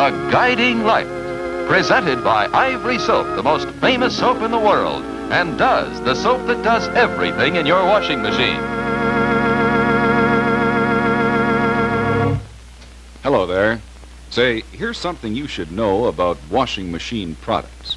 The Guiding Light, presented by Ivory Soap, the most famous soap in the world, and Does, the soap that does everything in your washing machine. Hello there. Say, here's something you should know about washing machine products.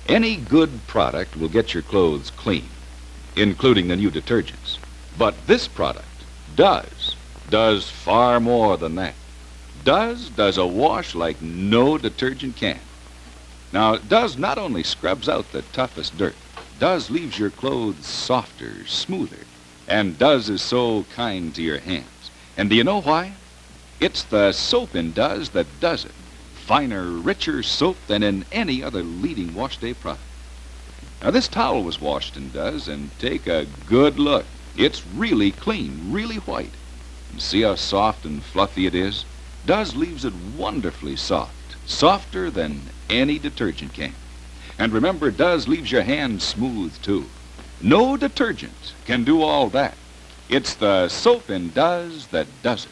Any good product will get your clothes clean, including the new detergents. But this product does far more than that. Does a wash like no detergent can. Now, Does not only scrubs out the toughest dirt, Does leaves your clothes softer, smoother, and Does is so kind to your hands. And do you know why? It's the soap in Does that does it. Finer, richer soap than in any other leading wash day product. Now, this towel was washed in Does, and take a good look. It's really clean, really white. And see how soft and fluffy it is? Does leaves it wonderfully soft, softer than any detergent can. And remember, Does leaves your hands smooth, too. No detergent can do all that. It's the soap in Does that does it.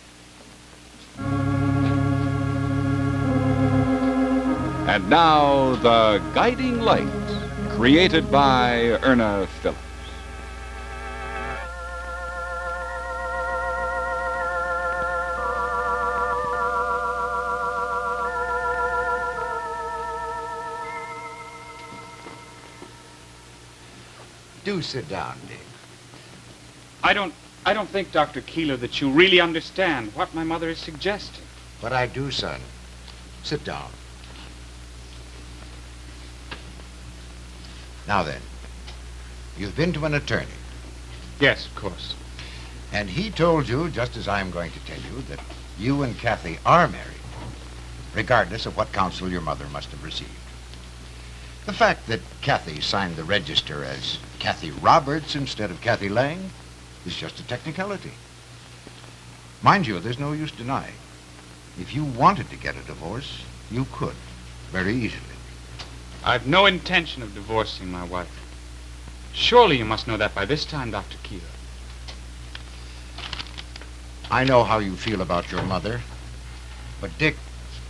And now, The Guiding Light, created by Erna Phillips. Do sit down, Dick. I don't think, Dr. Keeler, that you really understand what my mother is suggesting. But I do, son. Sit down. Now then, you've been to an attorney. Yes, of course. And he told you, just as I'm going to tell you, that you and Kathy are married, regardless of what counsel your mother must have received. The fact that Kathy signed the register as Kathy Roberts instead of Kathy Lang is just a technicality. Mind you, there's no use denying. If you wanted to get a divorce, you could, very easily. I've no intention of divorcing my wife. Surely you must know that by this time, Dr. Keeler. I know how you feel about your mother, but Dick,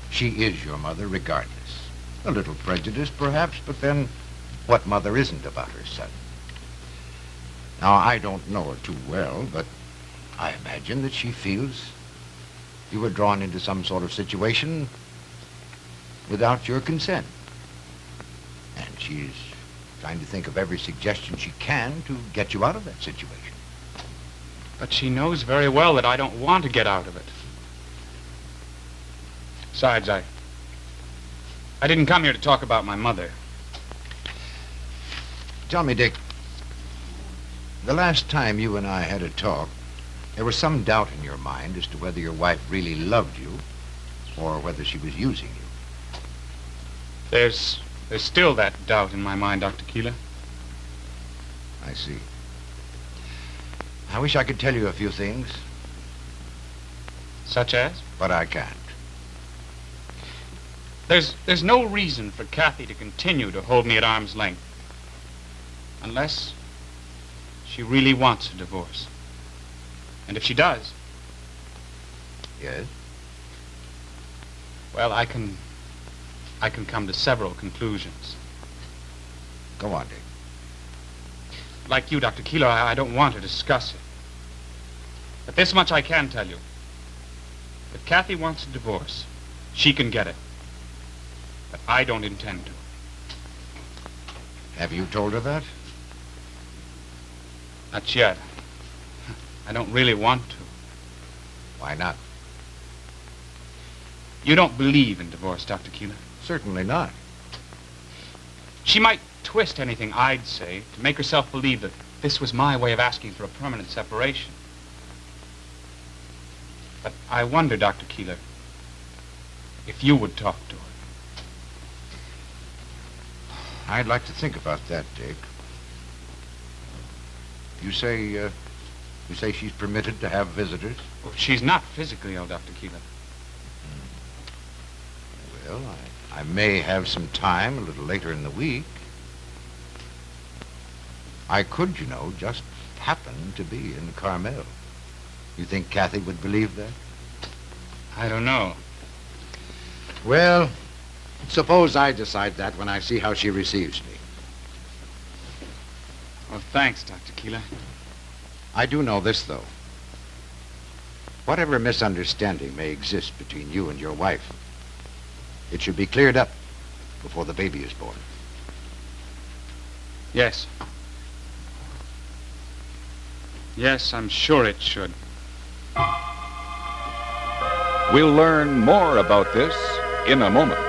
she is your mother regardless. A little prejudiced, perhaps, but then what mother isn't about her son? Now, I don't know her too well, but I imagine that she feels you were drawn into some sort of situation without your consent. And she's trying to think of every suggestion she can to get you out of that situation. But she knows very well that I don't want to get out of it. Besides, I didn't come here to talk about my mother. Tell me, Dick, the last time you and I had a talk, there was some doubt in your mind as to whether your wife really loved you or whether she was using you. There's still that doubt in my mind, Dr. Keeler. I see. I wish I could tell you a few things, Such as? but I can't. There's no reason for Kathy to continue to hold me at arm's length. Unless she really wants a divorce. And if she does, Yes? well, I can come to several conclusions. Go on, Dick. Like you, Dr. Keeler, I don't want to discuss it. But this much I can tell you. If Kathy wants a divorce, she can get it. But I don't intend to. Have you told her that? Not yet. I don't really want to. Why not? You don't believe in divorce, Dr. Keeler. Certainly not. She might twist anything I'd say to make herself believe that this was my way of asking for a permanent separation. But I wonder, Dr. Keeler, if you would talk to her. I'd like to think about that, Dick. You say she's permitted to have visitors? Well, she's not physically ill, Dr. Keeler. Well, I may have some time a little later in the week. I could, you know, just happen to be in Carmel. You think Kathy would believe that? I don't know. Well, suppose I decide that when I see how she receives me. Oh, thanks, Dr. Keeler. I do know this, though. Whatever misunderstanding may exist between you and your wife, it should be cleared up before the baby is born. Yes. Yes, I'm sure it should. We'll learn more about this in a moment.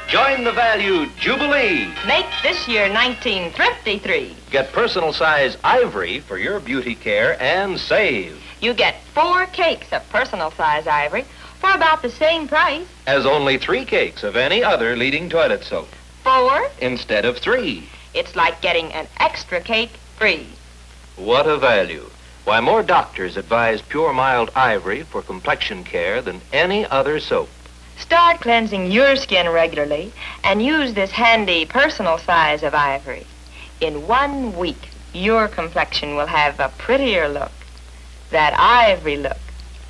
Join the value Jubilee. Make this year 1953. Get personal size ivory for your beauty care and save. You get 4 cakes of personal size ivory for about the same price. As only 3 cakes of any other leading toilet soap 4? instead of 3. It's like getting an extra cake free. What a value. Why, more doctors advise Pure Mild Ivory for complexion care than any other soap. Start cleansing your skin regularly and use this handy personal size of ivory. In 1 week, your complexion will have a prettier look. That ivory look.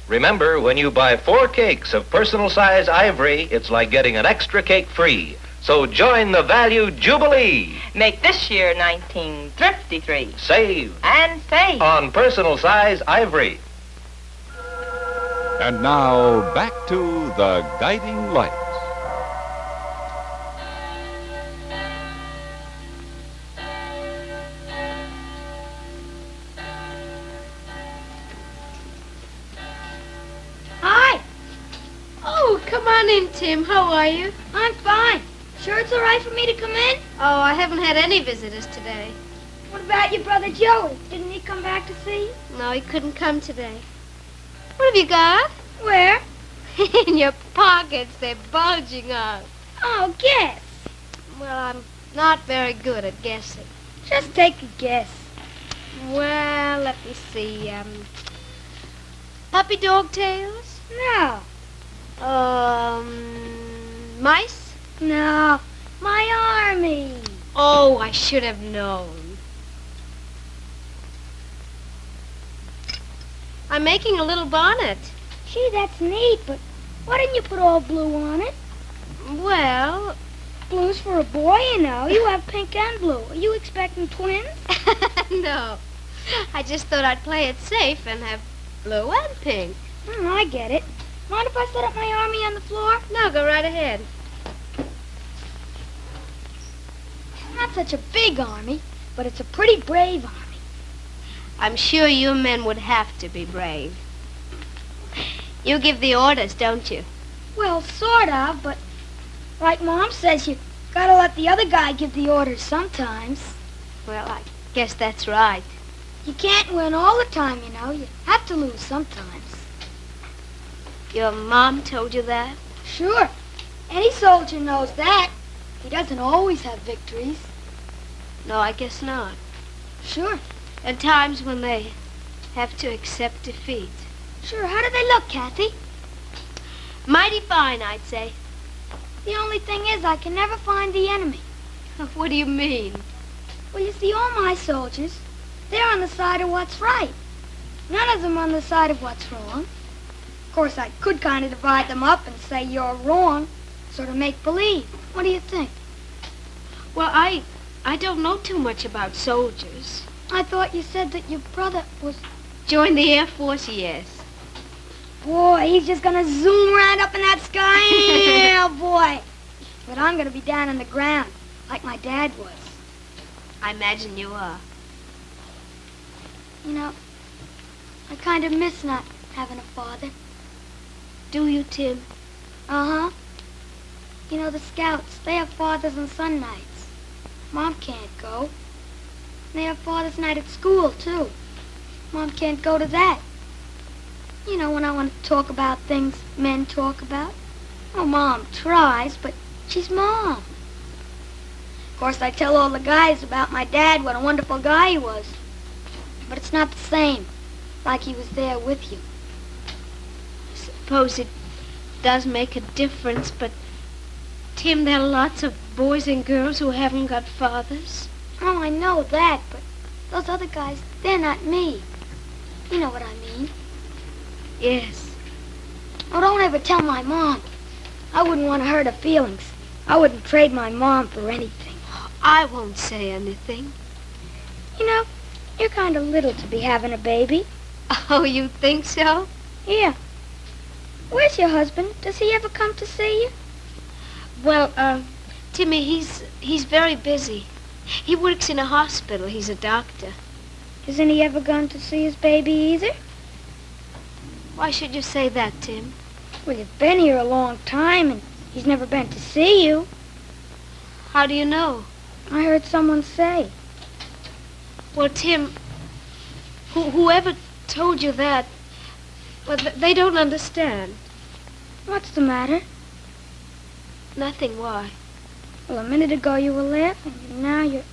Remember, when you buy 4 cakes of personal size ivory, it's like getting an extra cake free. So join the value Jubilee. Make this year 1953. Save And save. on personal size ivory. And now, back to the guiding light. Hi. Oh, come on in, Tim. How are you? I'm fine. Sure it's all right for me to come in? Oh, I haven't had any visitors today. What about your brother Joey? Didn't he come back to see you? No, he couldn't come today. What have you got? Where? In your pockets. They're bulging out. Oh, guess. Well, I'm not very good at guessing. Just take a guess. Well, let me see. Puppy dog tails? No. Mice? No. My army. Oh, I should have known. I'm making a little bonnet. Gee, that's neat, but why didn't you put all blue on it? Well, Blue's for a boy, you know. You have pink and blue. Are you expecting twins? no. I just thought I'd play it safe and have blue and pink. I get it. Mind if I set up my army on the floor? No, go right ahead. It's not such a big army, but it's a pretty brave army. I'm sure you men would have to be brave. You give the orders, don't you? Well, sort of, but like Mom says, you gotta let the other guy give the orders sometimes. Well, I guess that's right. You can't win all the time, you know. You have to lose sometimes. Your mom told you that? Sure. Any soldier knows that. He doesn't always have victories. No, I guess not. Sure. At times when they have to accept defeat. Sure. How do they look, Kathy? Mighty fine, I'd say. The only thing is I can never find the enemy. What do you mean? Well, you see, all my soldiers, they're on the side of what's right. None of them on the side of what's wrong. Of course, I could kind of divide them up and say you're wrong, sort of make believe. What do you think? Well, I don't know too much about soldiers. I thought you said that your brother was... Joined the Air Force, yes. Boy, he's just gonna zoom right up in that sky. Yeah, boy. But I'm gonna be down on the ground, like my dad was. I imagine you are. You know, I kind of miss not having a father. Do you, Tim? Uh-huh. You know, the Scouts, they have Father's and Son nights. Mom can't go. And they have Father's night at school, too. Mom can't go to that. You know, when I want to talk about things men talk about. Oh, Mom tries, but she's Mom. Of course, I tell all the guys about my dad, what a wonderful guy he was. But it's not the same, like he was there with you. I suppose it does make a difference, but, Tim, there are lots of boys and girls who haven't got fathers. Oh, I know that, but Those other guys, they're not me. You know what I mean. Yes. Oh, don't ever tell my mom. I wouldn't want to hurt her feelings. I wouldn't trade my mom for anything. I won't say anything. You know, you're kind of little to be having a baby. Oh, you think so? Yeah. Where's your husband? Does he ever come to see you? Well, Timmy, he's very busy. He works in a hospital. He's a doctor. Isn't he ever gone to see his baby either? Why should you say that, Tim? Well, you've been here a long time, and he's never been to see you. How do you know? I heard someone say. Well, Tim, whoever told you that, well, they don't understand. What's the matter? Nothing, why? Well, a minute ago you were laughing, and now you're...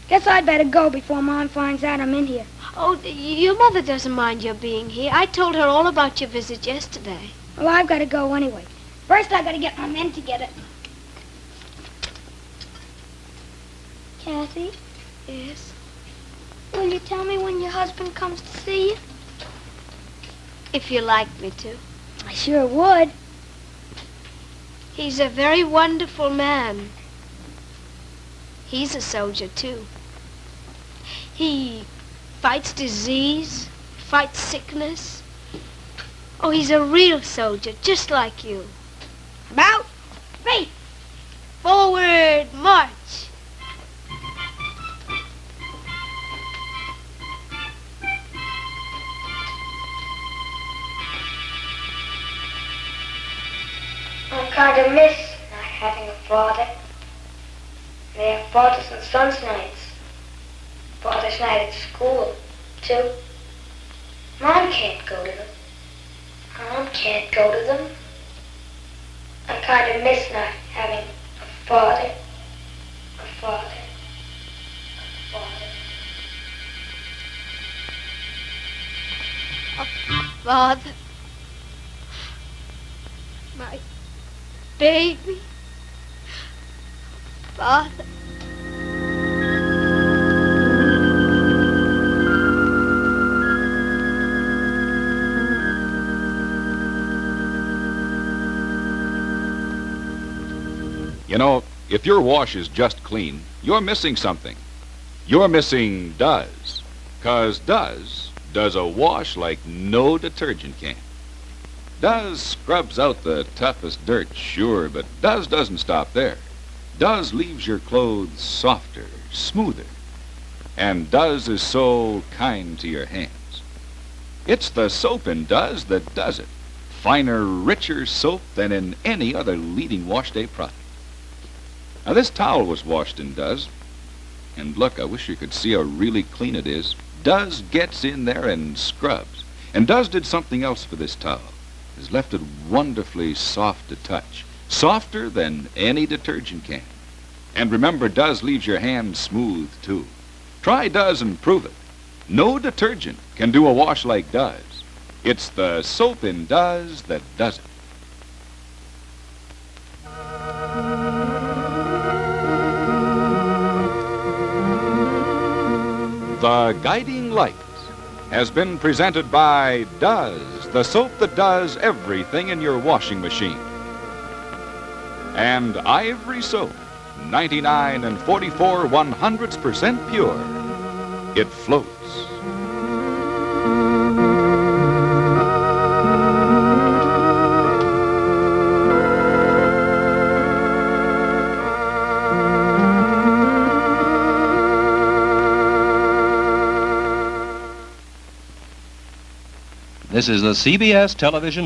Guess I'd better go before Mom finds out I'm in here. Oh, your mother doesn't mind your being here. I told her all about your visit yesterday. Well, I've got to go anyway. First, I've got to get my men together. Kathy, Yes? will you tell me when your husband comes to see you? If you like me to. I sure would. He's a very wonderful man. He's a soldier, too. He fights disease, fights sickness. Oh, he's a real soldier, just like you. About face. Forward, march. I kind of miss not having a father. They have fathers and sons nights. Father's night at school, too. Mom can't go to them. Mom can't go to them. I kind of miss not having a father. A father. A father. Father. My baby. Father. You know, if your wash is just clean, you're missing something. You're missing Does. 'Cause Does does a wash like no detergent can. Does scrubs out the toughest dirt, sure, but Does doesn't stop there. Does leaves your clothes softer, smoother. And Does is so kind to your hands. It's the soap in Does that does it. Finer, richer soap than in any other leading wash day product. Now, this towel was washed in Does. And look, I wish you could see how really clean it is. Does gets in there and scrubs. And Does did something else for this towel. Has left it wonderfully soft to touch. Softer than any detergent can. And remember, Does leaves your hands smooth, too. Try Does and prove it. No detergent can do a wash like Does. It's the soap in Does that does it. The Guiding Light has been presented by Does, the soap that does everything in your washing machine. And Ivory Soap, 99 and 44 100% pure. It floats. This is the CBS television